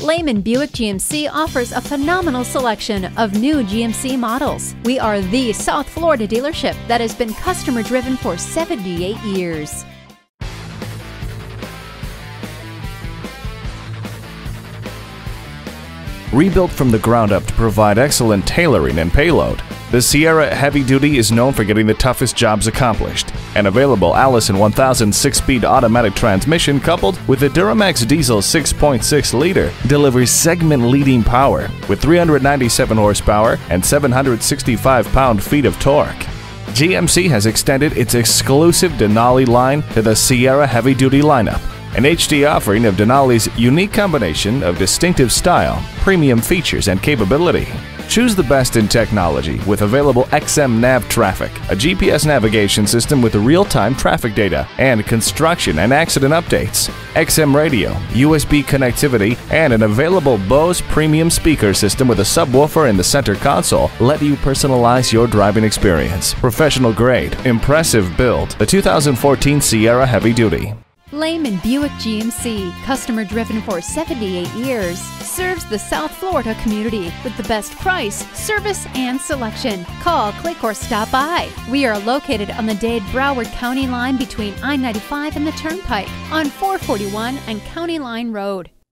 Lehman Buick GMC offers a phenomenal selection of new GMC models. We are the South Florida dealership that has been customer-driven for 78 years. Rebuilt from the ground up to provide excellent tailoring and payload, the Sierra Heavy Duty is known for getting the toughest jobs accomplished. An available Allison 1000 6-speed automatic transmission coupled with a Duramax diesel 6.6-liter delivers segment-leading power with 397 horsepower and 765 pound-feet of torque. GMC has extended its exclusive Denali line to the Sierra Heavy Duty lineup, an HD offering of Denali's unique combination of distinctive style, premium features, and capability. Choose the best in technology with available XM Nav Traffic, a GPS navigation system with real-time traffic data and construction and accident updates, XM radio, USB connectivity, and an available Bose premium speaker system with a subwoofer in the center console let you personalize your driving experience. Professional grade, impressive build, the 2014 Sierra Heavy Duty. Lehman Buick GMC, customer-driven for 78 years, serves the South Florida community with the best price, service, and selection. Call, click, or stop by. We are located on the Dade-Broward County line between I-95 and the Turnpike on 441 and County Line Road.